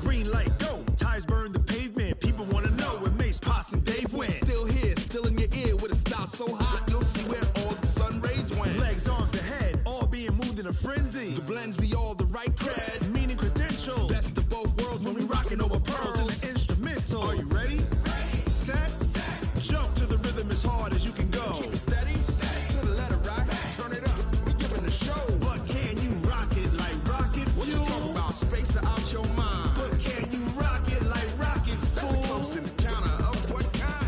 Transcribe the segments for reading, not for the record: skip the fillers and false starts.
green light, go. Tires burn the pavement. People want to know where Mace, Potts, and Dave went. Still here, still in your ear with a style so hot, you'll see where all the sun rays went. Legs, arms, ahead, all being moved in a frenzy. The blends be all the right cred. Meaning credentials. Best of both worlds When we rockin' over pearls in the instrumental. Are you ready? Set. Jump to the rhythm as hard as you can go. Keep it steady, to the letter right. Turn it up, we giving the show. But can you rock it like rocket fuel? What you talking about? Space it out your mind. But can you rock it like rockets, That's fool? a close encounter of what kind?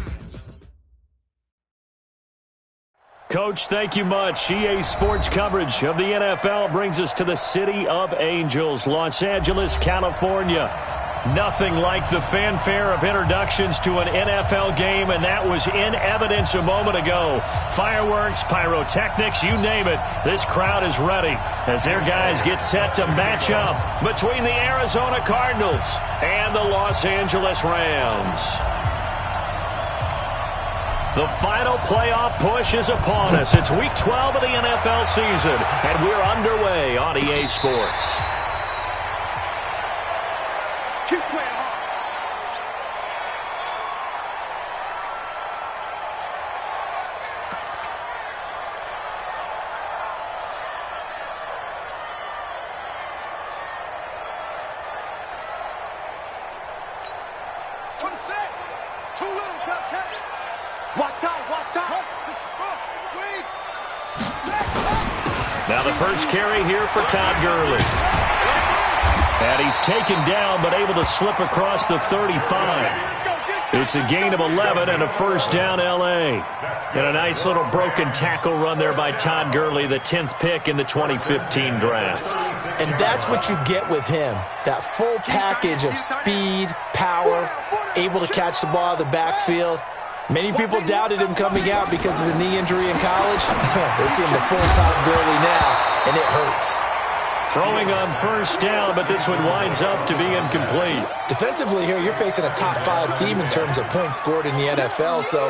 Coach, thank you much. EA Sports coverage of the NFL brings us to the City of Angels, Los Angeles, California. Nothing like the fanfare of introductions to an NFL game, and that was in evidence a moment ago. Fireworks, pyrotechnics, you name it. This crowd is ready as their guys get set to match up between the Arizona Cardinals and the Los Angeles Rams. The final playoff push is upon us. It's Week 12 of the NFL season, and we're underway on EA Sports. Keep playing hard. Too little, Cupcake. Watch time, watch time. Now the first carry here for Todd Gurley. And he's taken down but able to slip across the 35. It's a gain of 11 and a first down L.A. And a nice little broken tackle run there by Todd Gurley, the 10th pick in the 2015 draft. And that's what you get with him, that full package of speed, power, able to catch the ball out of the backfield. Many people doubted him coming out because of the knee injury in college. They're seeing the full Todd Gurley now, and it hurts. Throwing on first down, but this one winds up to be incomplete. Defensively here, you're facing a top-5 team in terms of points scored in the NFL, so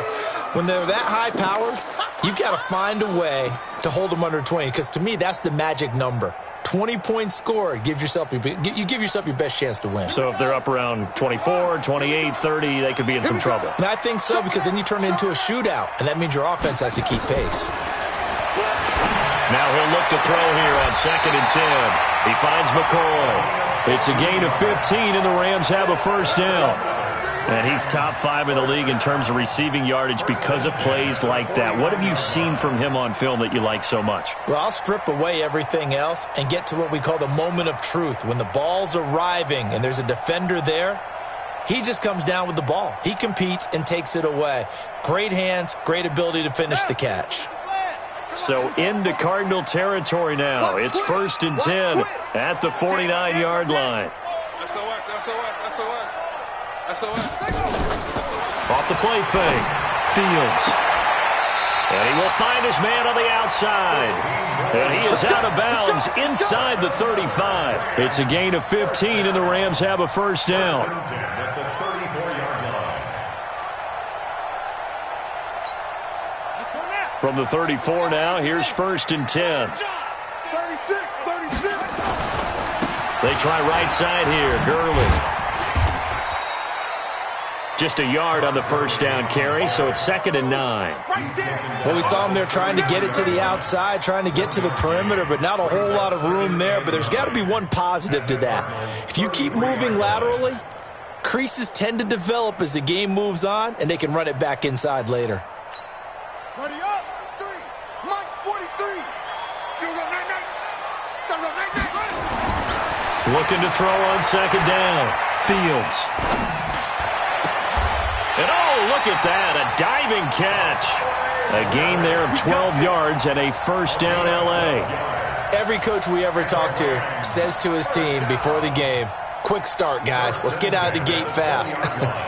when they're that high-powered, you've got to find a way to hold them under 20, because to me, that's the magic number. 20 points scored, you give yourself your best chance to win. So if they're up around 24, 28, 30, they could be in some trouble. And I think so, because then you turn it into a shootout, and that means your offense has to keep pace. Now he'll look to throw here on 2nd and 10. He finds McCoy. It's a gain of 15, and the Rams have a first down. And he's top 5 in the league in terms of receiving yardage because of plays like that. What have you seen from him on film that you like so much? Well, I'll strip away everything else and get to what we call the moment of truth. When the ball's arriving and there's a defender there, he just comes down with the ball. He competes and takes it away. Great hands, great ability to finish the catch. So into Cardinal territory now. It's 1st and 10 at the 49-yard line. Off the play fake. Fields. And he will find his man on the outside. And he is out of bounds inside the 35. It's a gain of 15, and the Rams have a first down. From the 34 now, here's 1st and 10. 36, 36. They try right side here. Gurley. Just a yard on the first down carry, so it's 2nd and 9. Well, we saw him there trying to get it to the outside, trying to get to the perimeter, but not a whole lot of room there. But there's got to be one positive to that. If you keep moving laterally, creases tend to develop as the game moves on, and they can run it back inside later. Ready up, 3, Mike's 43. Looking to throw on 2nd down. Fields. And oh, look at that, a diving catch. A gain there of 12 yards and a first down L.A. Every coach we ever talk to says to his team before the game, quick start, guys. Let's get out of the gate fast.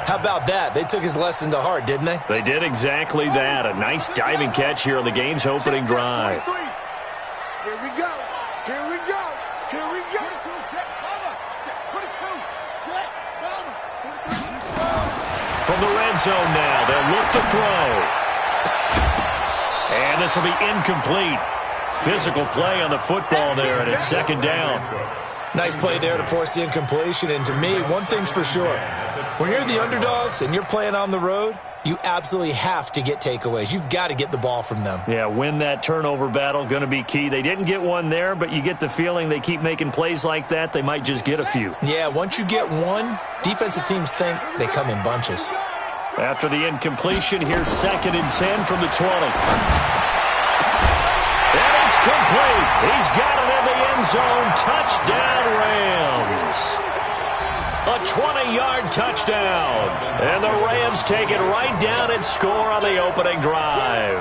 How about that? They took his lesson to heart, didn't they? They did exactly that. A nice diving catch here on the game's opening drive. Here we go. Here we go. Here we go. 22, check, mama. 22, check, mama. 23. From the red zone now, they'll look to throw. And this will be incomplete. Physical play on the football there, and it's 2nd down. Nice play there to force the incompletion. And to me, one thing's for sure. When you're the underdogs and you're playing on the road, you absolutely have to get takeaways. You've got to get the ball from them. Yeah, win that turnover battle, going to be key. They didn't get one there, but you get the feeling they keep making plays like that, they might just get a few. Yeah, once you get one, defensive teams think they come in bunches. After the incompletion, here's 2nd and 10 from the 20. And it's complete. He's got it in the end zone. Touchdown, Rams. A 20-yard touchdown. And the Rams take it right down and score on the opening drive.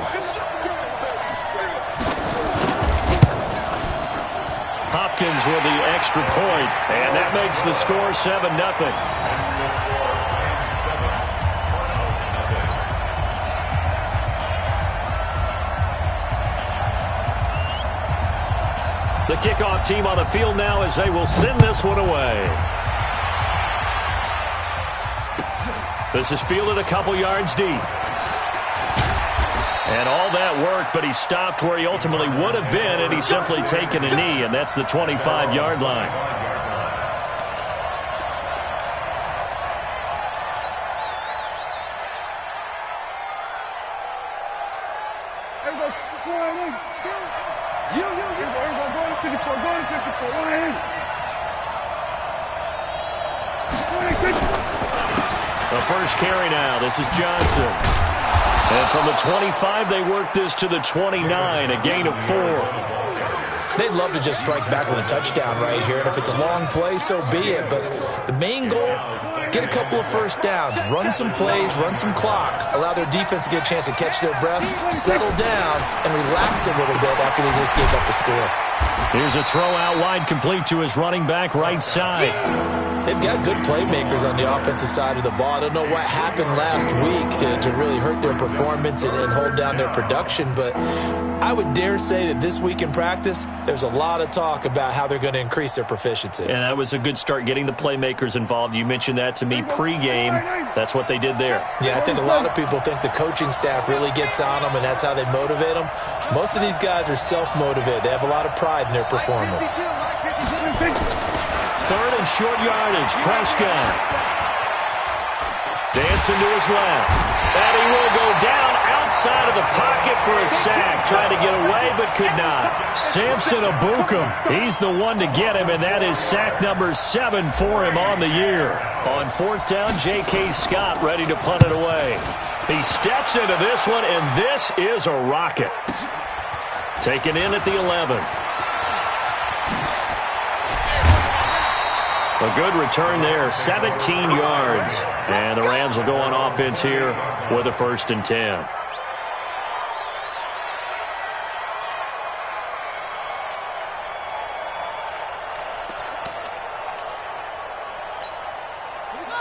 Hopkins with the extra point, and that makes the score 7-0. The kickoff team on the field now as they will send this one away. This is fielded a couple yards deep. And all that work, but he stopped where he ultimately would have been, and he's simply taken a knee, and that's the 25-yard line. The first carry now. This is Johnson. And from the 25, they work this to the 29, a gain of 4. They'd love to just strike back with a touchdown right here, and if it's a long play, so be it. But the main goal, get a couple of first downs, run some plays, run some clock, allow their defense to get a chance to catch their breath, settle down, and relax a little bit after they just gave up the score. Here's a throw out wide, complete to his running back right side. They've got good playmakers on the offensive side of the ball. I don't know what happened last week to really hurt their performance and hold down their production, but I would dare say that this week in practice, there's a lot of talk about how they're going to increase their proficiency. And that was a good start, getting the playmakers involved. You mentioned that to me pregame. That's what they did there. Yeah, I think a lot of people think the coaching staff really gets on them, and that's how they motivate them. Most of these guys are self-motivated. They have a lot of pride in their performance. 3rd and short yardage. Prescott dancing to his left. And he will go down outside of the pocket for a sack. Trying to get away, but could not. Samson Abukum, he's the one to get him, and that is sack number 7 for him on the year. On 4th down, J.K. Scott ready to punt it away. He steps into this one, and this is a rocket. Taken in at the 11. A good return there, 17 yards. And the Rams will go on offense here with a 1st and 10.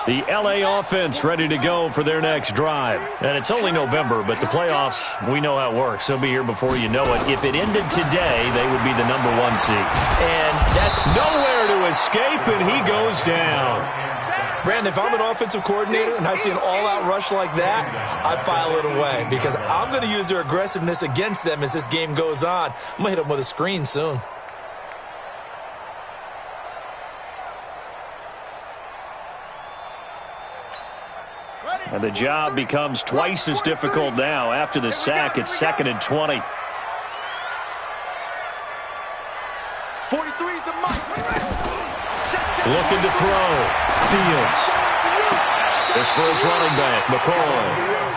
The L.A. offense ready to go for their next drive. And it's only November, but the playoffs, we know how it works. They'll be here before you know it. If it ended today, they would be the number 1 seed. And that's nowhere to escape, and he goes down. Brandon, if I'm an offensive coordinator and I see an all-out rush like that, I file it away because I'm going to use their aggressiveness against them as this game goes on. I'm going to hit them with a screen soon. And the job becomes twice as difficult now. After the sack, it's 2nd and 20. 43's the mic. Looking to throw. Fields. This for his running back, McCoy.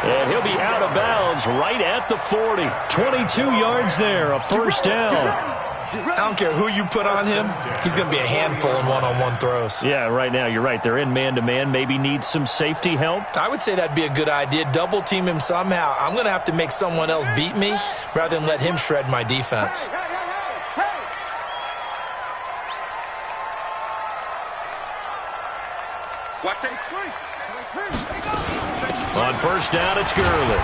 And he'll be out of bounds right at the 40. 22 yards there, a 1st down. I don't care who you put on him. He's going to be a handful in one-on-one throws. Yeah, right now, you're right. They're in man-to-man. Maybe need some safety help. I would say that'd be a good idea. Double team him somehow. I'm going to have to make someone else beat me rather than let him shred my defense. Watch that. On 1st down, it's Gurley.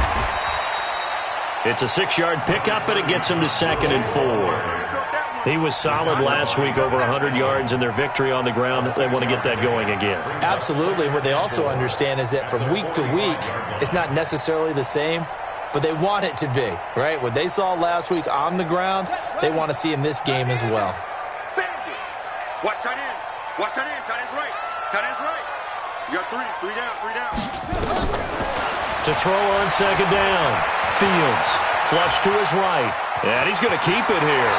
It's a 6-yard pickup, and it gets him to 2nd and 4. He was solid last week, over 100 yards in their victory on the ground. They want to get that going again. Absolutely. What they also understand is that from week to week, it's not necessarily the same, but they want it to be, right? What they saw last week on the ground, they want to see in this game as well. Watch tight end. Watch tight end. Tight end's right. Tight end's right. You got three down, 3 down. To throw on second down. Fields, flush to his right. And he's going to keep it here.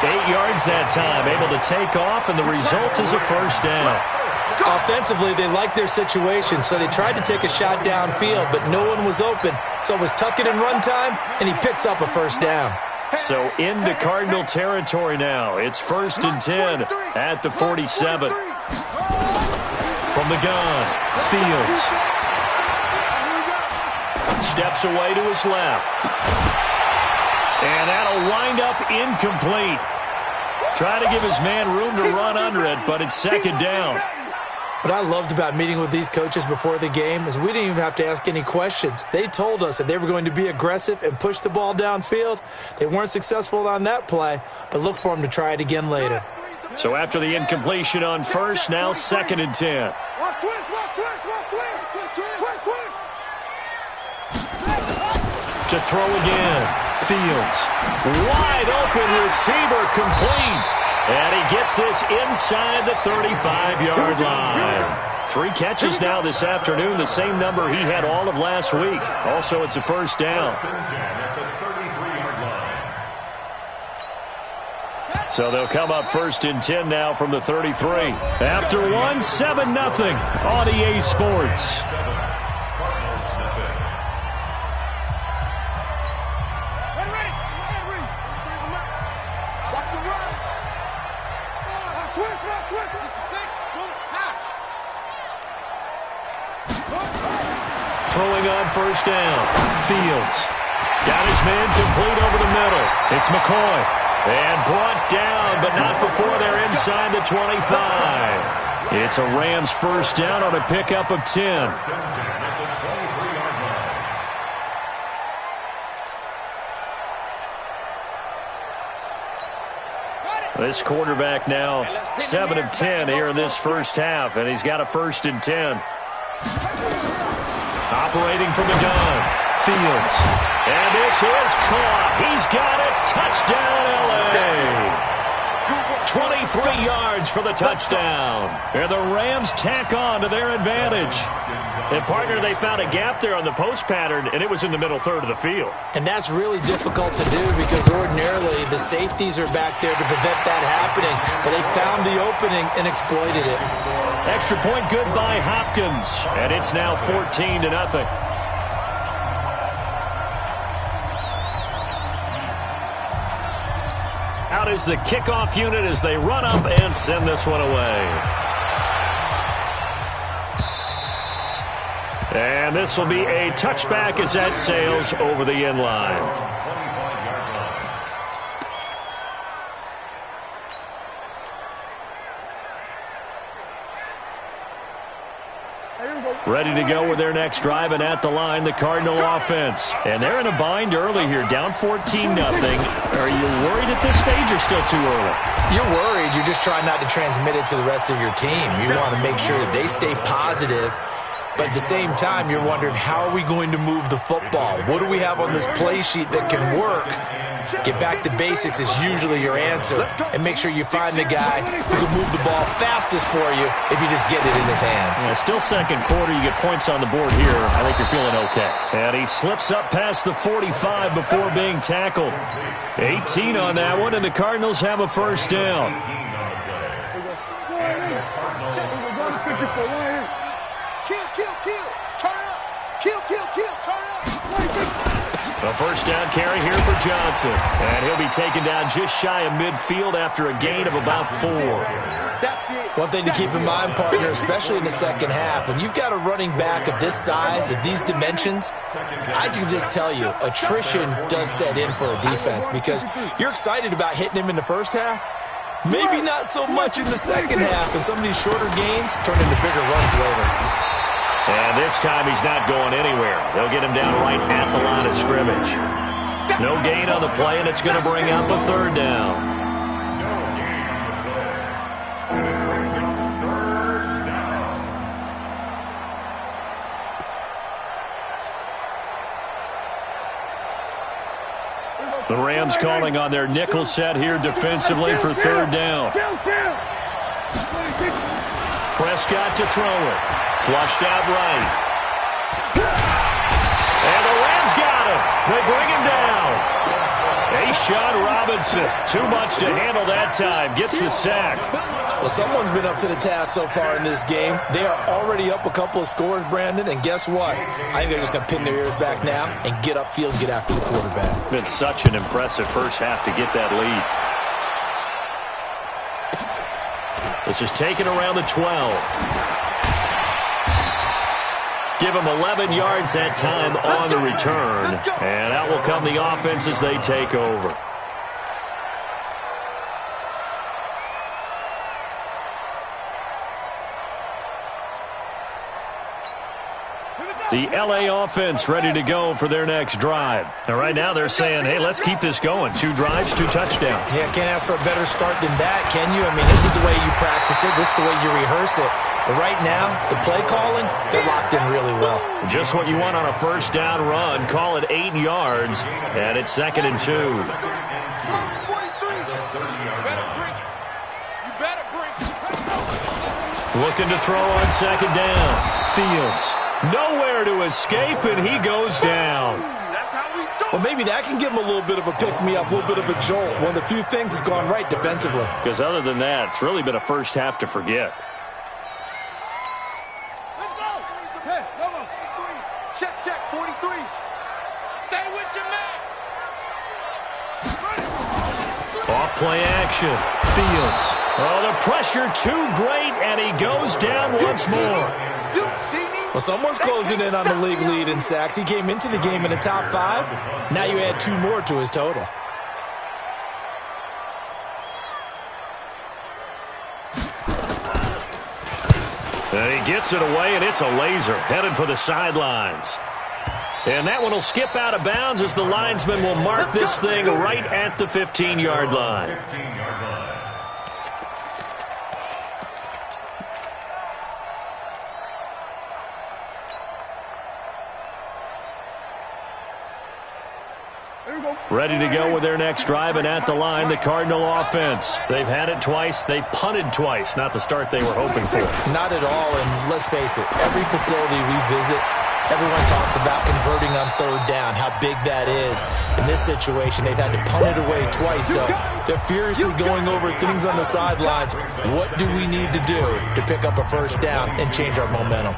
8 yards that time, able to take off, and the result is a first down. Offensively, they liked their situation, so they tried to take a shot downfield, but no one was open. So it was tuck it in run time, and he picks up a first down. So into Cardinal territory now. It's 1st and 10 at the 47. From the gun, Fields. Steps away to his left. And that'll wind up incomplete. Try to give his man room to run under it, but it's second down. What I loved about meeting with these coaches before the game is we didn't even have to ask any questions. They told us that they were going to be aggressive and push the ball downfield. They weren't successful on that play, but look for them to try it again later. So after the incompletion on first, now 2nd and 10. To throw again. Fields. Wide open receiver complete. And he gets this inside the 35-yard line. 3 catches now this afternoon, the same number he had all of last week. Also, it's a first down. So they'll come up 1st and 10 now from the 33. After one, 7-0 on EA Sports. Throwing on first down. Fields. Got his man complete over the middle. It's McCoy. And brought down, but not before they're inside the 25. It's a Rams first down on a pickup of 10. This quarterback now 7 of 10 here in this first half, and he's got a 1st and 10. Operating from the gun, Fields. And this is caught. He's got it. Touchdown, L.A. 23 yards for the touchdown. And the Rams tack on to their advantage. And, partner, they found a gap there on the post pattern, and it was in the middle third of the field. And that's really difficult to do because ordinarily the safeties are back there to prevent that happening. But they found the opening and exploited it. Extra point good by Hopkins. And it's now 14-0. Out is the kickoff unit as they run up and send this one away. And this will be a touchback as that sails over the end line. Ready to go with their next drive, and at the line, the Cardinal offense. And they're in a bind early here, down 14-0. Are you worried at this stage or still too early? You're worried. You're just trying not to transmit it to the rest of your team. You want to make sure that they stay positive. But at the same time, you're wondering, how are we going to move the football? What do we have on this play sheet that can work? Get back to basics is usually your answer. And make sure you find the guy who can move the ball fastest for you if you just get it in his hands. Yeah, still second quarter. You get points on the board here. I think you're feeling okay. And he slips up past the 45 before being tackled. 18 on that one, and the Cardinals have a first down. A first down carry here for Johnson. And he'll be taken down just shy of midfield after a gain of about 4. One thing to keep in mind, partner, especially in the second half, when you've got a running back of this size, of these dimensions, I can just tell you, attrition does set in for a defense because you're excited about hitting him in the first half. Maybe not so much in the second half, and some of these shorter gains turn into bigger runs later. And this time he's not going anywhere. They'll get him down right at the line of scrimmage. No gain on the play, and it's going to bring up a third down. The Rams calling on their nickel set here defensively for third down. Prescott to throw it. Flushed out right. And the Rams got him. They bring him down. Sean Robinson, too much to handle that time. Gets the sack. Well, someone's been up to the task so far in this game. They are already up a couple of scores, Brandon, and guess what? I think they're just going to pin their ears back now and get upfield and get after the quarterback. Been such an impressive first half to get that lead. This is taken around the 12. Give them 11 yards that time on the return. And out will come the offense as they take over. The LA offense ready to go for their next drive. And right now they're saying, hey, let's keep this going. 2 drives, 2 touchdowns. Yeah, can't ask for a better start than that, can you? I mean, this is the way you practice it. This is the way you rehearse it. But right now, the play calling, they're locked in really well. Just what you want on a first down run. Call it 8 yards, and it's 2nd and 2. Looking to throw on 2nd down. Fields. Nowhere to escape, and he goes down. Well, maybe that can give him a little bit of a pick-me-up, a little bit of a jolt. One of the few things that's gone right defensively. Because other than that, it's really been a first half to forget. Let's go. Hey, Lobo. Check, 43. Stay with your man. Off play action. Fields. Oh, the pressure too great, and he goes down once more. Well, someone's closing in on the league lead in sacks. He came into the game in the top 5. Now you add 2 more to his total. And he gets it away, and it's a laser headed for the sidelines. And that one will skip out of bounds as the linesman will mark this thing right at the 15-yard line. Ready to go with their next drive, and at the line, the Cardinal offense. They've had it twice. They've punted twice. Not the start they were hoping for. Not at all, and let's face it, every facility we visit, everyone talks about converting on 3rd down, how big that is. In this situation, they've had to punt it away twice, so they're furiously going over things on the sidelines. What do we need to do to pick up a first down and change our momentum?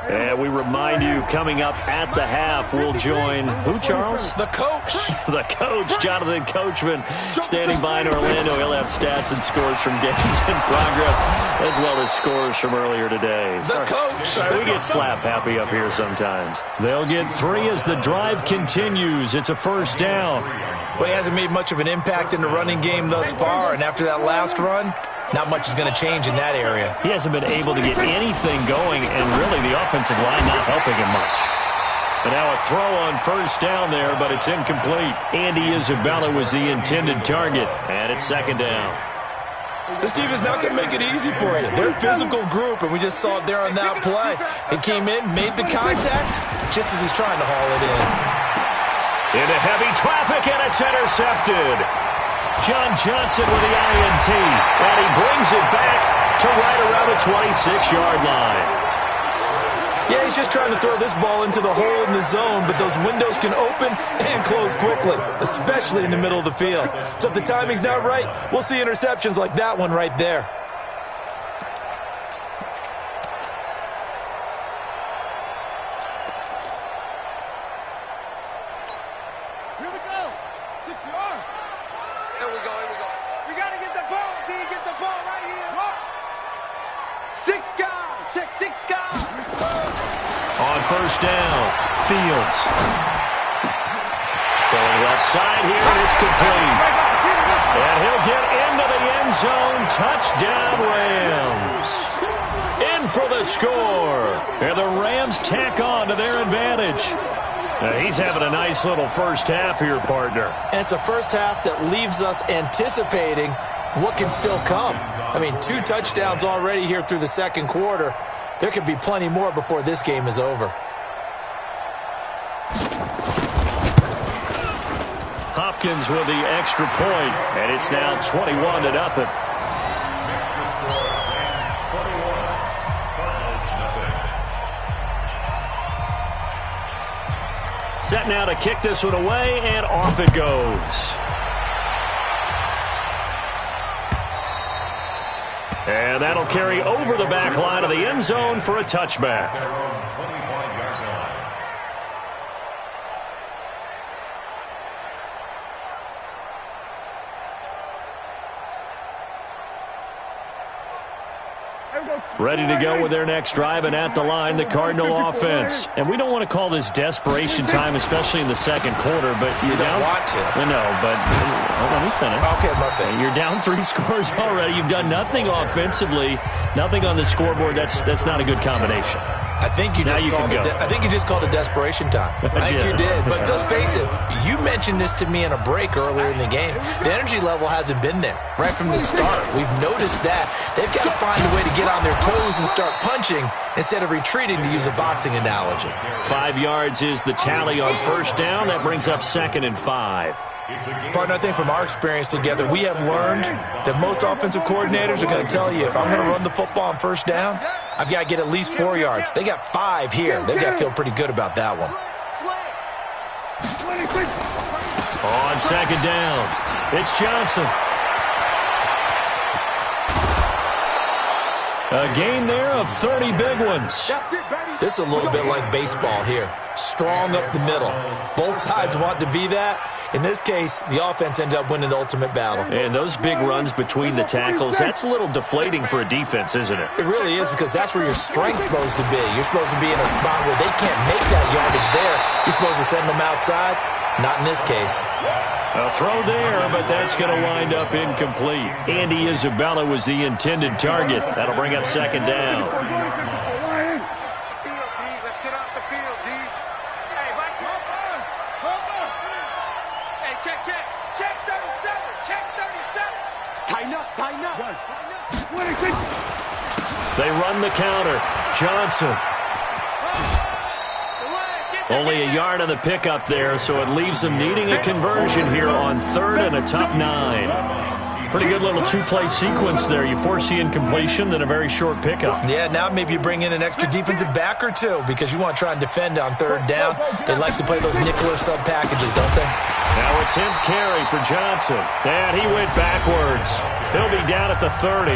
And we remind you, coming up at the half, we'll join who, Charles? The coach. The coach, Jonathan Coachman, standing by in Orlando. He'll have stats and scores from games in progress, as well as scores from earlier today. The coach. Sorry, we get slap happy up here sometimes. They'll get 3 as the drive continues. It's a first down. Well, he hasn't made much of an impact in the running game thus far, and after that last run, not much is going to change in that area. He hasn't been able to get anything going, and really the offensive line not helping him much. And now a throw on first down there, but it's incomplete. Andy Isabella was the intended target, and it's 2nd down. This team is not going to make it easy for you. They're a physical group, and we just saw it there on that play. He came in, made the contact, just as he's trying to haul it in. Into heavy traffic, and it's intercepted. John Johnson with the INT, and he brings it back to right around the 26-yard line. Yeah, he's just trying to throw this ball into the hole in the zone, but those windows can open and close quickly, especially in the middle of the field. So if the timing's not right, we'll see interceptions like that one right there. Here we go. 6 yards. Here we go. We got to get the ball. D, get the ball right here. What? 6 guys. Check 6 guys. On first down, Fields. Throwing left side here, and it's complete. And he'll get into the end zone. Touchdown, Rams. In for the score. And the Rams tack on to their advantage. Now, he's having a nice little first half here, partner. And it's a first half that leaves us anticipating what can still come. I mean, 2 touchdowns already here through the second quarter. There could be plenty more before this game is over. Hopkins with the extra point, and it's now 21-0. Set now to kick this one away, and off it goes. And that'll carry over the back line of the end zone for a touchback. Ready to go with their next drive, and at the line, the Cardinal offense. And we don't want to call this desperation time, especially in the second quarter, but you don't want to. No, but let me finish. Okay, my bad. You're down 3 scores already. You've done nothing offensively, nothing on the scoreboard. That's not a good combination. I think you just called it desperation time. I think you did. But let's face it, you mentioned this to me in a break earlier in the game. The energy level hasn't been there right from the start. We've noticed that. They've got to find a way to get on their toes and start punching instead of retreating, to use a boxing analogy. 5 yards is the tally on first down. That brings up 2nd and 5. Partner, I think from our experience together, we have learned that most offensive coordinators are going to tell you, if I'm going to run the football on first down, I've got to get at least 4 yards. They got 5 here. They've got to feel pretty good about that one. On second down, it's Johnson. A gain there of 30 big ones. This is a little bit like baseball here. Strong up the middle. Both sides want to be that. In this case, the offense ended up winning the ultimate battle. And those big runs between the tackles, that's a little deflating for a defense, isn't it? It really is, because that's where your strength's supposed to be. You're supposed to be in a spot where they can't make that yardage there. You're supposed to send them outside. Not in this case. A throw there, but that's going to wind up incomplete. Andy Isabella was the intended target. That'll bring up second down. Let's get off the field, D. Hey, Mike. Hey, check. Check 37. Check 37. Tighten up. They run the counter. Johnson. Only a yard on the pickup there, so it leaves them needing a conversion here on 3rd and a tough 9. Pretty good little 2-play sequence there. You force the incompletion, then a very short pickup. Yeah, now maybe you bring in an extra defensive back or two, because you want to try and defend on 3rd down. They like to play those nickel or sub packages, don't they? Now a 10th carry for Johnson. And he went backwards. He'll be down at the 30.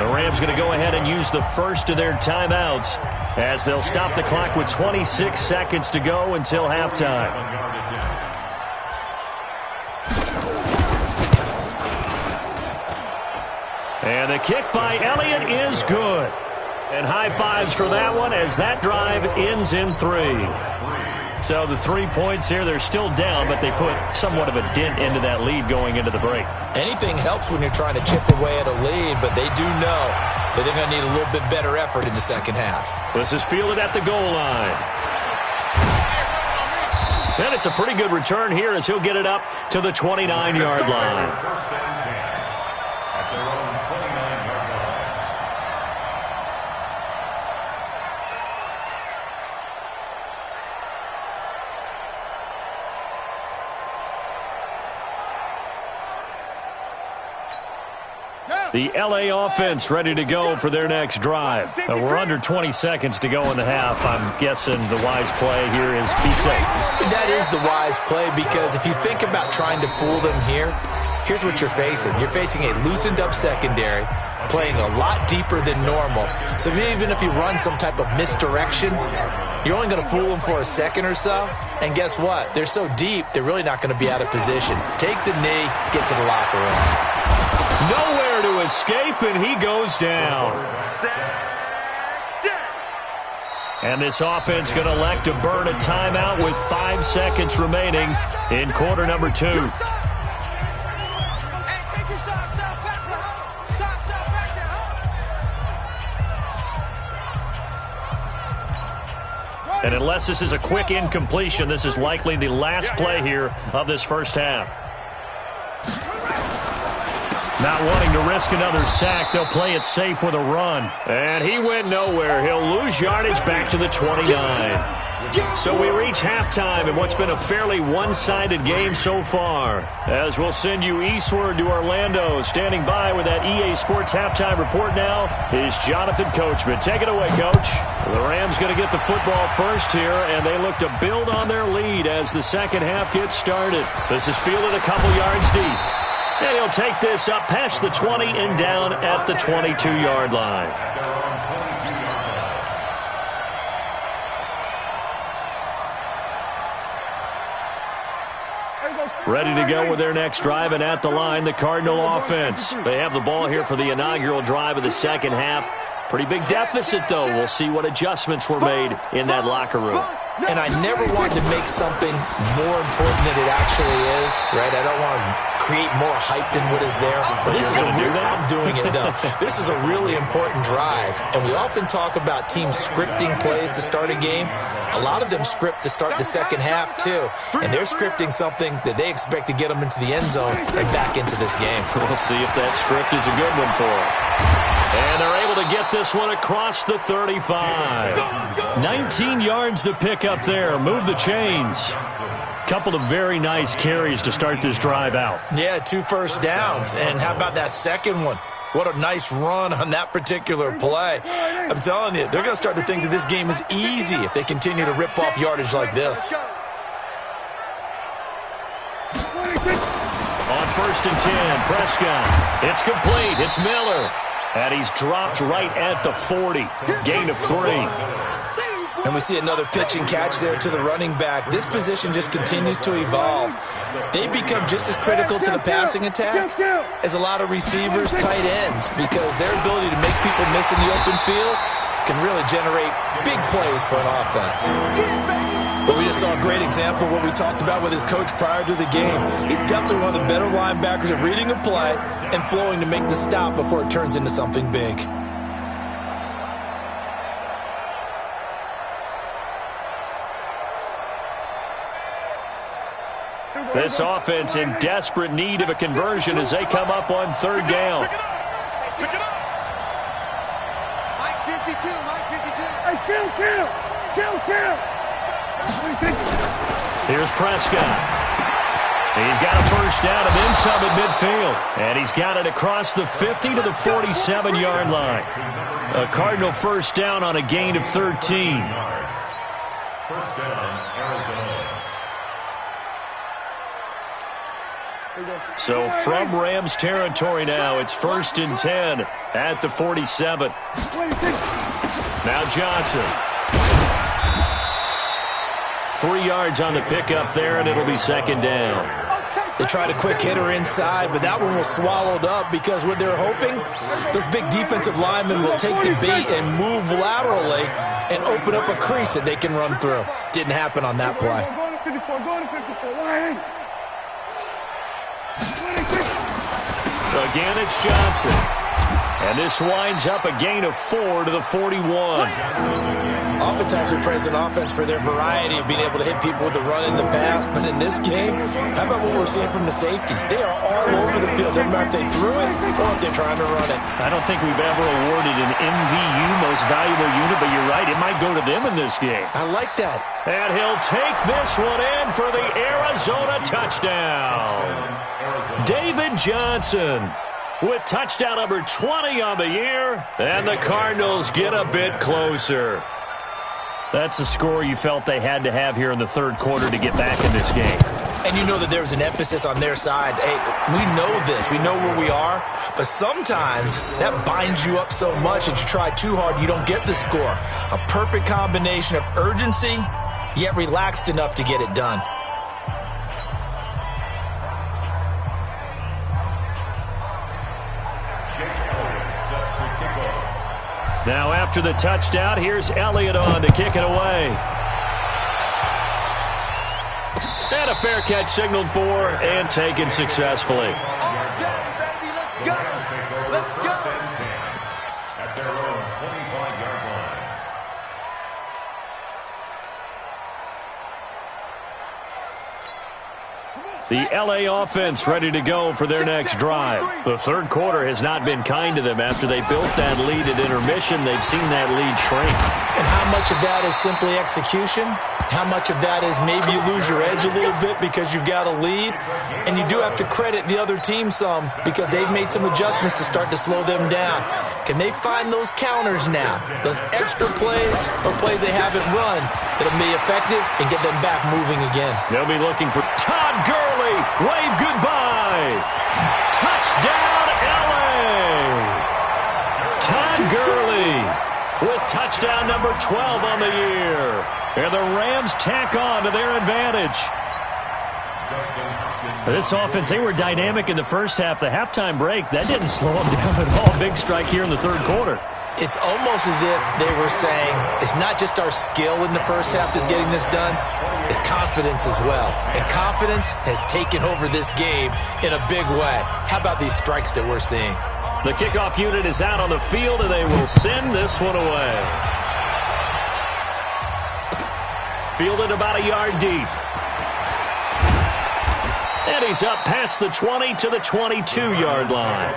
The Rams going to go ahead and use the first of their timeouts, as they'll stop the clock with 26 seconds to go until halftime. And the kick by Elliott is good. And high fives for that one, as that drive ends in 3. So the 3 points here, they're still down, but they put somewhat of a dent into that lead going into the break. Anything helps when you're trying to chip away at a lead, but they do know that they're going to need a little bit better effort in the second half. This is fielded at the goal line. And it's a pretty good return here, as he'll get it up to the 29-yard line. The L.A. offense ready to go for their next drive. We're under 20 seconds to go in the half. I'm guessing the wise play here is be safe. That is the wise play, because if you think about trying to fool them here, here's what you're facing. You're facing a loosened-up secondary, playing a lot deeper than normal. So even if you run some type of misdirection, you're only going to fool them for a second or so. And guess what? They're so deep, they're really not going to be out of position. Take the knee, get to the locker room. Nowhere to escape, and he goes down. And this offense going to elect to burn a timeout with 5 seconds remaining in quarter number 2. And unless this is a quick incompletion, this is likely the last play here of this first half. Not wanting to risk another sack, they'll play it safe with a run. And he went nowhere. He'll lose yardage back to the 29. So we reach halftime in what's been a fairly one-sided game so far. As we'll send you eastward to Orlando. Standing by with that EA Sports halftime report now is Jonathan Coachman. Take it away, Coach. The Rams going to get the football first here, and they look to build on their lead as the second half gets started. This is fielded a couple yards deep. And he'll take this up past the 20 and down at the 22-yard line. Ready to go with their next drive, and at the line, the Cardinal offense. They have the ball here for the inaugural drive of the second half. Pretty big deficit, though. We'll see what adjustments were made in that locker room. And I never wanted to make something more important than it actually is, right? I don't want to create more hype than what is there. But this is I'm doing it, though. This is a really important drive. And we often talk about teams scripting plays to start a game. A lot of them script to start the second half, too. And they're scripting something that they expect to get them into the end zone and back into this game. We'll see if that script is a good one for them. And they're able to get this one across the 35. 19 yards to pick up there. Move the chains. Couple of very nice carries to start this drive out. Yeah, 2 first downs. And how about that second one? What a nice run on that particular play. I'm telling you, they're going to start to think that this game is easy if they continue to rip off yardage like this. On 1st and 10, Prescott. It's complete. It's Miller. And he's dropped right at the 40. Gain of 3. And we see another pitch and catch there to the running back. This position just continues to evolve. They become just as critical to the passing attack as a lot of receivers, tight ends, because their ability to make people miss in the open field can really generate big plays for an offense. But we just saw a great example of what we talked about with his coach prior to the game. He's definitely one of the better linebackers at reading a play and flowing to make the stop before it turns into something big. This offense in desperate need of a conversion as they come up on 3rd down. Pick it up. Mike 52, Mike 52. Hey, kill. Here's Prescott. He's got a first down and then some at midfield. And he's got it across the 50 to the 47-yard line. A Cardinal first down on a gain of 13. First down, Arizona. So from Rams territory now, it's 1st and 10 at the 47. Now Johnson. 3 yards on the pickup there, and it'll be 2nd down. They tried a quick hitter inside, but that one was swallowed up because what they're hoping, those big defensive linemen will take the bait and move laterally and open up a crease that they can run through. Didn't happen on that play. Again, it's Johnson. And this winds up a gain of 4 to the 41. Oftentimes we praise an offense for their variety of being able to hit people with the run in the pass, but in this game, how about what we're seeing from the safeties? They are all over the field. Doesn't matter if they threw it or if they're trying to run it. I don't think we've ever awarded an MVU, most valuable unit, but you're right, it might go to them in this game. I like that. And he'll take this one in for the Arizona touchdown. David Johnson with touchdown number 20 on the year, and the Cardinals get a bit closer. That's a score you felt they had to have here in the 3rd quarter to get back in this game. And you know that there's an emphasis on their side. Hey, we know this. We know where we are. But sometimes that binds you up so much that you try too hard, you don't get the score. A perfect combination of urgency, yet relaxed enough to get it done. Now after the touchdown, here's Elliott on to kick it away. And a fair catch signaled for and taken successfully. Okay, baby, let's go. Let's go. At their own 25-yard line. The LA offense ready to go for their next drive. The third quarter has not been kind to them. After they built that lead at intermission, they've seen that lead shrink. And how much of that is simply execution? How much of that is maybe you lose your edge a little bit because you've got a lead? And you do have to credit the other team some because they've made some adjustments to start to slow them down. Can they find those counters now? Those extra plays or plays they haven't run that'll be effective and get them back moving again? They'll be looking for Todd Gurley. Wave goodbye. Touchdown, LA. Todd Gurley with touchdown number 12 on the year. And the Rams tack on to their advantage. This offense, they were dynamic in the first half. The halftime break, that didn't slow them down at all. Big strike here in the third quarter. It's almost as if they were saying, it's not just our skill in the first half that's getting this done, it's confidence as well. And confidence has taken over this game in a big way. How about these strikes that we're seeing? The kickoff unit is out on the field, and they will send this one away. Fielded about a yard deep. And he's up past the 20 to the 22-yard line.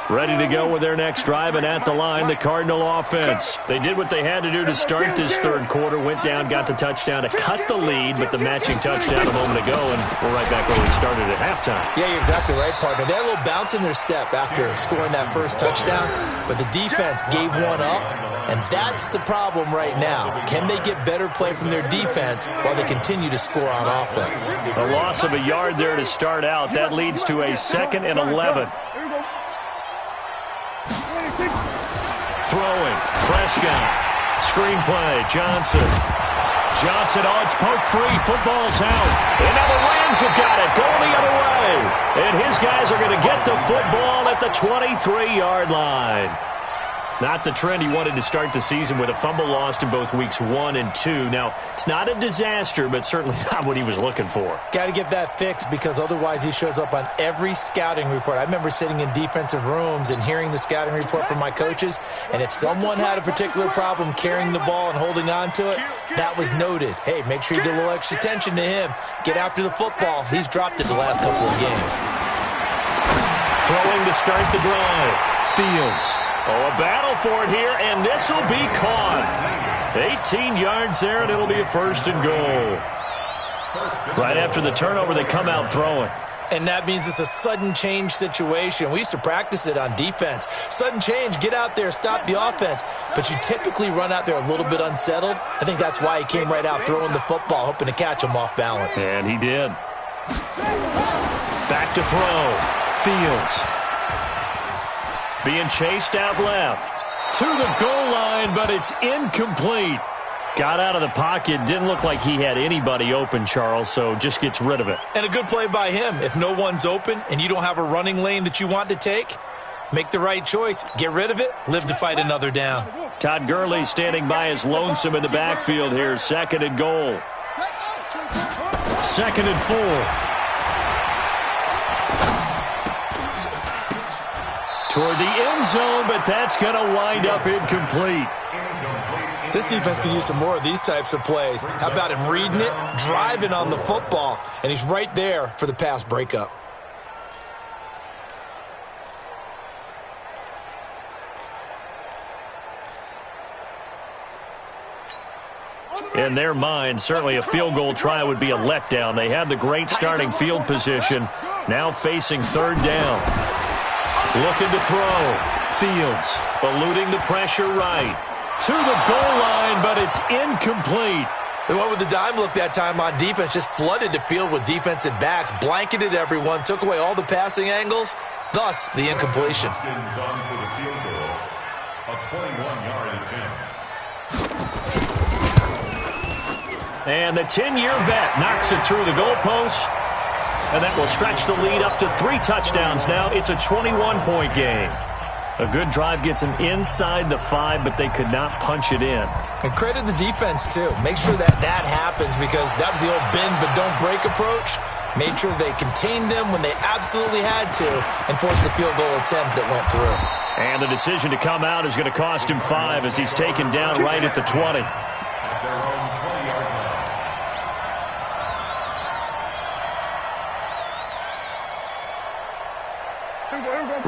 Ready to go with their next drive, and at the line, the Cardinal offense. They did what they had to do to start this third quarter, went down, got the touchdown to cut the lead, but the matching touchdown a moment ago, and we're right back where we started at halftime. Yeah, you're exactly right, partner. They had a little bounce in their step after scoring that first touchdown, but the defense gave one up, and that's the problem right now. Can they get better play from their defense while they continue to score on offense? A loss of a yard there to start out. That leads to a 2nd and 11. Throwing, Prescott, screenplay, Johnson, oh, it's poked free, football's out, and now the Rams have got it, going the other way, and his guys are going to get the football at the 23-yard line. Not the trend he wanted to start the season with a fumble lost in both weeks 1 and 2. Now, it's not a disaster, but certainly not what he was looking for. Got to get that fixed because otherwise he shows up on every scouting report. I remember sitting in defensive rooms and hearing the scouting report from my coaches, and if someone had a particular problem carrying the ball and holding on to it, that was noted. Hey, make sure you get a little extra attention to him. Get after the football. He's dropped it the last couple of games. Throwing to start the drive. Fields. Oh, a battle for it here, and this will be caught. 18 yards there, and it'll be a 1st and goal. Right after the turnover, they come out throwing. And that means it's a sudden change situation. We used to practice it on defense. Sudden change, get out there, stop the offense. But you typically run out there a little bit unsettled. I think that's why he came right out throwing the football, hoping to catch him off balance. And he did. Back to throw. Fields. Being chased out left. To the goal line, but it's incomplete. Got out of the pocket. Didn't look like he had anybody open, Charles, so just gets rid of it. And a good play by him. If no one's open and you don't have a running lane that you want to take, make the right choice. Get rid of it. Live to fight another down. Todd Gurley standing by his lonesome in the backfield here. 2nd and goal. 2nd and 4. Toward the end zone, but that's going to wind up incomplete. This defense can use some more of these types of plays. How about him reading it, driving on the football, and he's right there for the pass breakup. In their mind, certainly a field goal try would be a letdown. They had the great starting field position, now facing 3rd down. Looking to throw. Fields eluding the pressure right. To the goal line, but it's incomplete. They went with the dime look that time on defense, just flooded the field with defensive backs, blanketed everyone, took away all the passing angles, thus the incompletion. A 21-yard attempt. And the 10-year vet knocks it through the goalpost. And that will stretch the lead up to 3 touchdowns now. It's a 21-point game. A good drive gets them inside the 5, but they could not punch it in. And credit the defense, too. Make sure that happens because that was the old bend but don't break approach. Made sure they contained them when they absolutely had to and forced the field goal attempt that went through. And the decision to come out is going to cost him 5 as he's taken down right at the 20.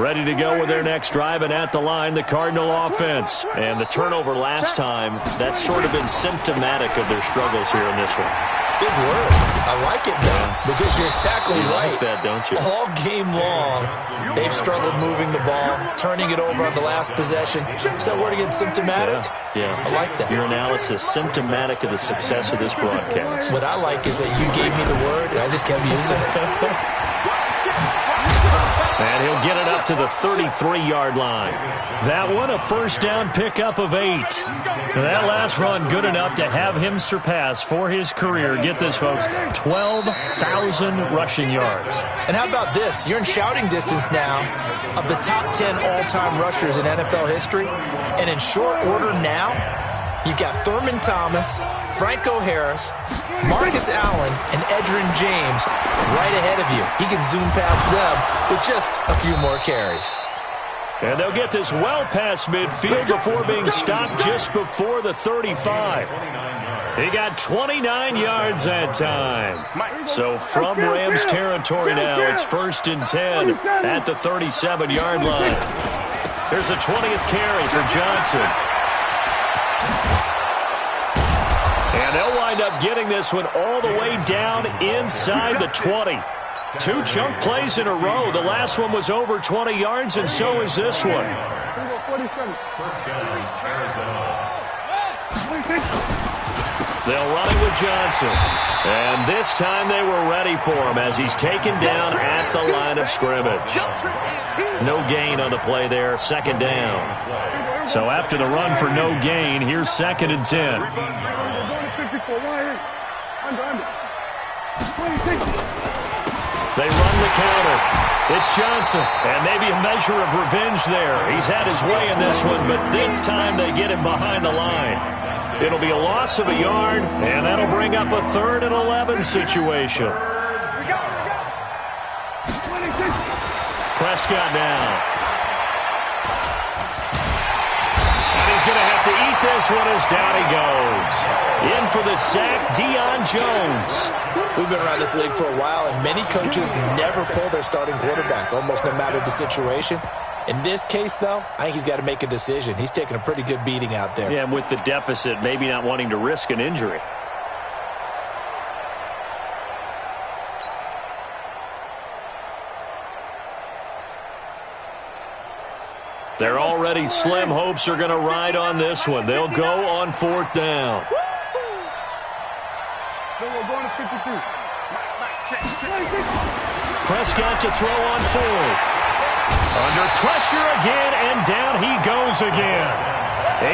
Ready to go with their next drive, and at the line, the Cardinal offense. And the turnover last time, that's sort of been symptomatic of their struggles here in this one. Big word. I like it, though, because you're exactly right. You like that, don't you? All game long, they've struggled moving the ball, turning it over on the last possession. Is that word again, symptomatic? Yeah. I like that. Your analysis, symptomatic of the success of this broadcast. What I like is that you gave me the word, and I just kept using it. And he'll get it up to the 33-yard line. That one, a first down pickup of 8. That last run good enough to have him surpass for his career, get this, folks, 12,000 rushing yards. And how about this? You're in shouting distance now of the top 10 all-time rushers in NFL history. And in short order now, you've got Thurman Thomas, Franco Harris, Marcus Allen, and Edgerrin James right ahead of you. He can zoom past them with just a few more carries. And they'll get this well past midfield before being stopped just before the 35. He got 29 yards that time. So from Rams territory now, it's 1st and 10 at the 37-yard line. There's a 20th carry for Johnson. And they'll wind up getting this one all the way down inside the 20. 2 chunk plays in a row. The last one was over 20 yards, and so is this one. They'll run it with Johnson. And this time they were ready for him as he's taken down at the line of scrimmage. No gain on the play there, 2nd down. So after the run for no gain, here's 2nd and 10. They run the counter. It's Johnson, and maybe a measure of revenge there. He's had his way in this one, but this time they get him behind the line. It'll be a loss of a yard, and that'll bring up a 3rd and 11 situation. Prescott now. And he's going to have to eat this one as down he goes. In for the sack, Deion Jones. We've been around this league for a while, and many coaches never pull their starting quarterback, almost no matter the situation. In this case, though, I think he's got to make a decision. He's taking a pretty good beating out there. Yeah, and with the deficit, maybe not wanting to risk an injury. They're already slim hopes are going to ride on this one. They'll go on 4th down. Prescott to throw on 4th. Under pressure again, and down he goes again.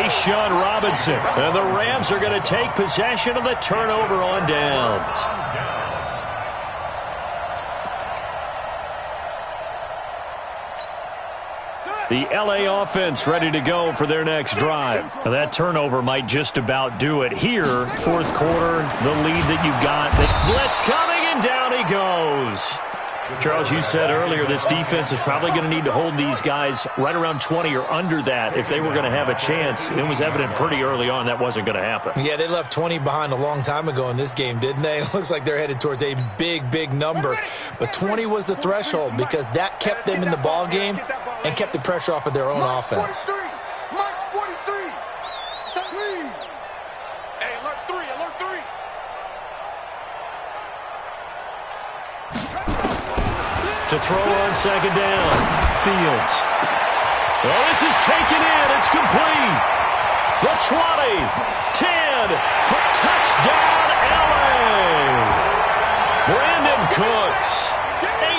A'Shawn Robinson. And the Rams are going to take possession of the turnover on downs. The LA offense ready to go for their next drive. Now that turnover might just about do it here. 4th quarter, the lead that you've got. The blitz coming, and down he goes. Charles, you said earlier this defense is probably going to need to hold these guys right around 20 or under that if they were going to have a chance. It was evident pretty early on that wasn't going to happen. Yeah, they left 20 behind a long time ago in this game, didn't they? It looks like they're headed towards a big, big number. But 20 was the threshold because that kept them in the ball game and kept the pressure off of their own offense. March 43. Hey, alert 3, alert 3. To throw on 2nd down. Fields. Well, this is taken in. It's complete. The 20, 10, for touchdown, LA. Brandon Cooks,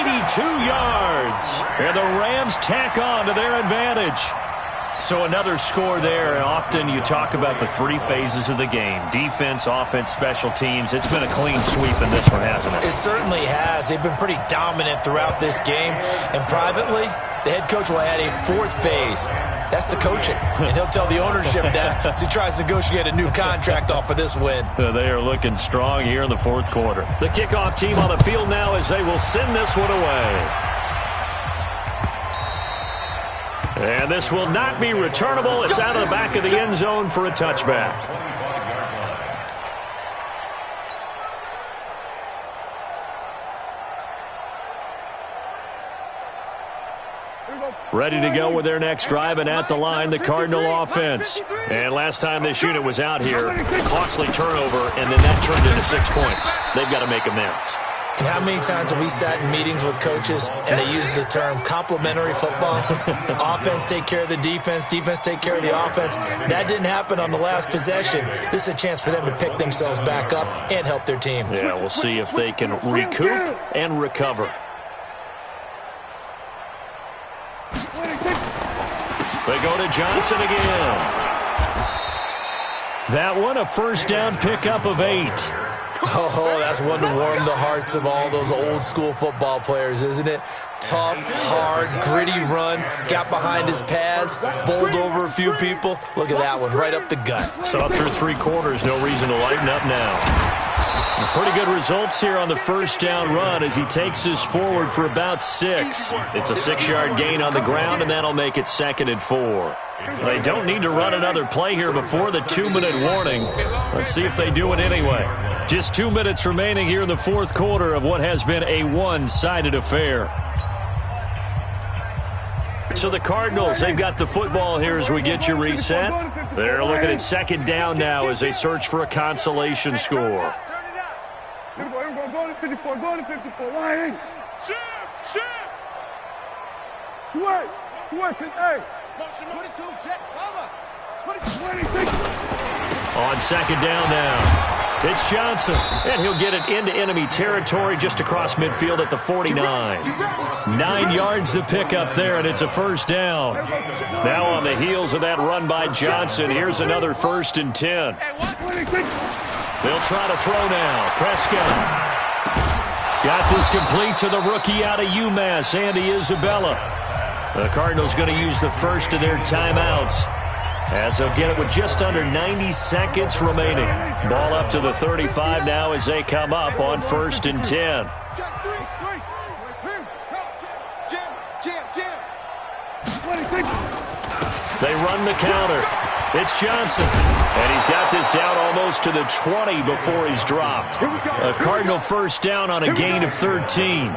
82 yards. And the Rams tack on to their advantage. So another score there. Often you talk about the 3 phases of the game. Defense, offense, special teams. It's been a clean sweep in this one, hasn't it? It certainly has. They've been pretty dominant throughout this game. And privately, the head coach will add a 4th phase. That's the coaching. And he'll tell the ownership that as he tries to negotiate a new contract off of this win. They are looking strong here in the fourth quarter. The kickoff team on the field now as they will send this one away. And this will not be returnable. It's out of the back of the end zone for a touchback. Ready to go with their next drive, and at the line, the Cardinal offense. And last time this unit was out here, costly turnover, and then that turned into 6 points. They've got to make amends. And how many times have we sat in meetings with coaches and they use the term complementary football? Offense take care of the defense, defense take care of the offense. That didn't happen on the last possession. This is a chance for them to pick themselves back up and help their team. Yeah, we'll see if they can recoup and recover. They go to Johnson again. That one, a first down pickup of 8. Oh, that's one to warm the hearts of all those old school football players, isn't it? Tough, hard, gritty run, got behind his pads, bowled over a few people. Look at that one, right up the gut. So through 3 quarters, no reason to lighten up now. Pretty good results here on the first down run as he takes this forward for about 6. It's a 6-yard gain on the ground, and that'll make it 2nd and 4. They don't need to run another play here before the 2-minute warning. Let's see if they do it anyway. Just 2 minutes remaining here in the fourth quarter of what has been a one-sided affair. So the Cardinals, they've got the football here as we get you reset. They're looking at 2nd down now as they search for a consolation score. Here we go, go to 54, go to 54, line in. Sweat, hey. 22, jet, cover. 26. On 2nd down now. It's Johnson, and he'll get it into enemy territory just across midfield at the 49. 9 yards to pick up there, and it's a first down. Now on the heels of that run by Johnson, here's another 1st and 10. They'll try to throw now. Prescott. Got this complete to the rookie out of UMass, Andy Isabella. The Cardinals going to use the first of their timeouts as they'll get it with just under 90 seconds remaining. Ball up to the 35 now as they come up on 1st and 10. They run the counter. It's Johnson, and he's got this down almost to the 20 before he's dropped. A Cardinal first down on a gain of 13.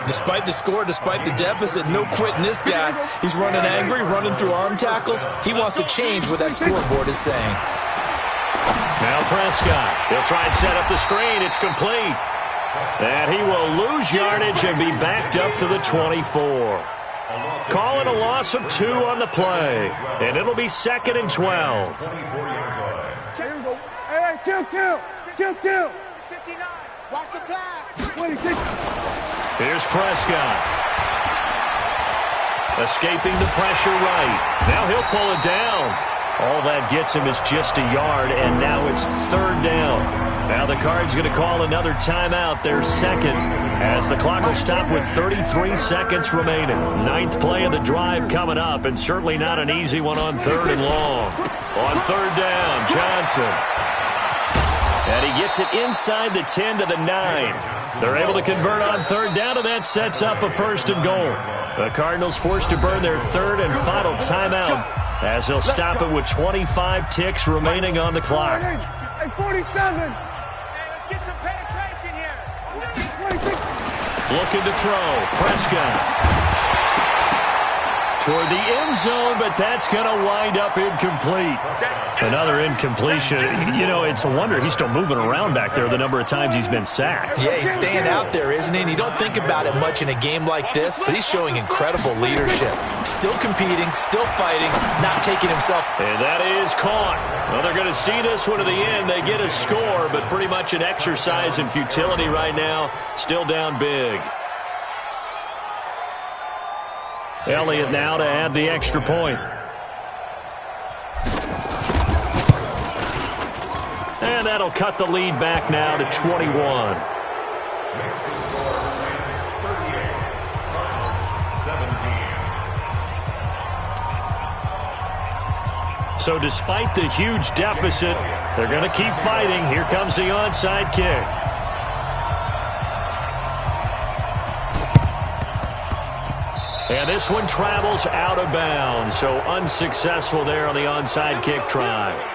Despite the score, despite the deficit, no quitting this guy. He's running angry, running through arm tackles. He wants to change what that scoreboard is saying. Now Prescott. He'll try and set up the screen. It's complete. And he will lose yardage and be backed up to the 24. Call it a loss of 2 on the play. And it'll be 2nd and 12. Hey, kill. 59. Watch the pass. 26. Here's Prescott. Escaping the pressure right. Now he'll pull it down. All that gets him is just a yard, and now it's 3rd down. Now the Cards going to call another timeout, their 2nd, as the clock will stop with 33 seconds remaining. 9th play of the drive coming up, and certainly not an easy one on 3rd and long. On 3rd down, Johnson. And he gets it inside the 10 to the 9. They're able to convert on 3rd down, and that sets up a 1st and goal. The Cardinals forced to burn their 3rd and final timeout as they'll stop it with 25 ticks remaining on the clock. Hey, 47. Let's get some penetration here. 26. Looking to throw. Prescott. Toward the end zone, but that's going to wind up incomplete. Another incompletion. You know, it's a wonder he's still moving around back there the number of times he's been sacked. Yeah, he's staying out there, isn't he? And you don't think about it much in a game like this, but he's showing incredible leadership. Still competing, still fighting, not taking himself. And that is caught. Well, they're going to see this one to the end. They get a score, but pretty much an exercise in futility right now. Still down big. Elliott now to add the extra point. And that'll cut the lead back now to 21. So despite the huge deficit, they're going to keep fighting. Here comes the onside kick. And this one travels out of bounds, so unsuccessful there on the onside kick try.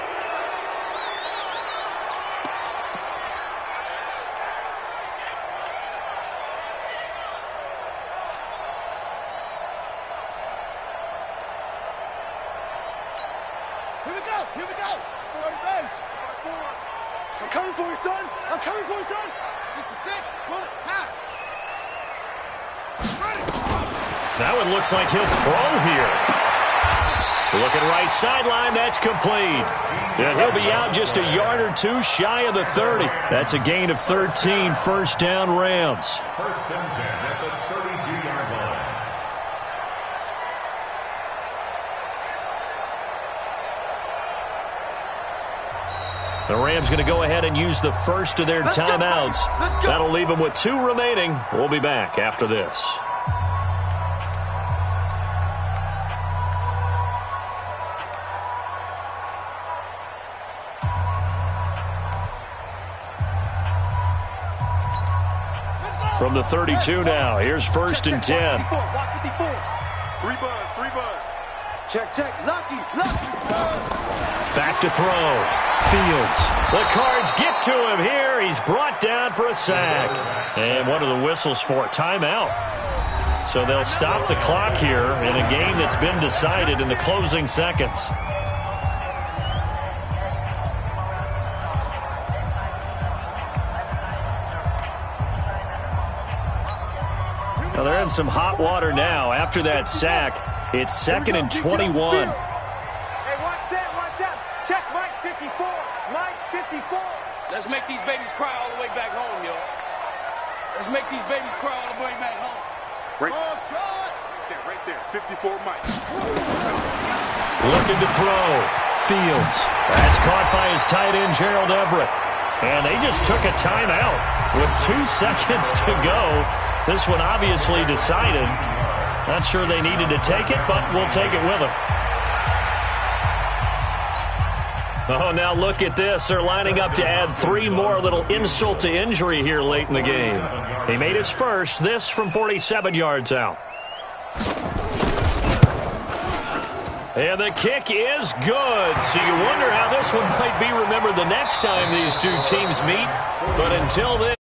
Here we go! Here we go! 40 base! I'm coming for you, son! I'm coming for you, son! 66! Pull it! Half! That one looks like he'll throw here. Looking right sideline, that's complete. And he'll be out just a yard or two shy of the 30. That's a gain of 13, first down Rams. First and 10 at the 32-yard line. The Rams going to go ahead and use the first of their timeouts. That'll leave them with 2 remaining. We'll be back after this. From the 32 now, here's first and 10. Watch 54. 3 buzz. Check. Lucky. Back to throw. Fields. The Cards get to him here. He's brought down for a sack. And one of the whistles for a timeout. So they'll stop the clock here in a game that's been decided in the closing seconds. Well, they're in some hot water now. After that sack, it's 2nd and 21. Hey, watch that. Check Mike 54. Mike 54. Let's make these babies cry all the way back home, yo. Let's make these babies cry all the way back home. Right there. 54 Mike. Looking to throw. Fields. That's caught by his tight end, Gerald Everett. And they just took a timeout with 2 seconds to go. This one obviously decided. Not sure they needed to take it, but we'll take it with them. Oh, now look at this. They're lining up to add 3 more, little insult to injury here late in the game. He made his first, this from 47 yards out. And the kick is good. So you wonder how this one might be remembered the next time these two teams meet. But until then...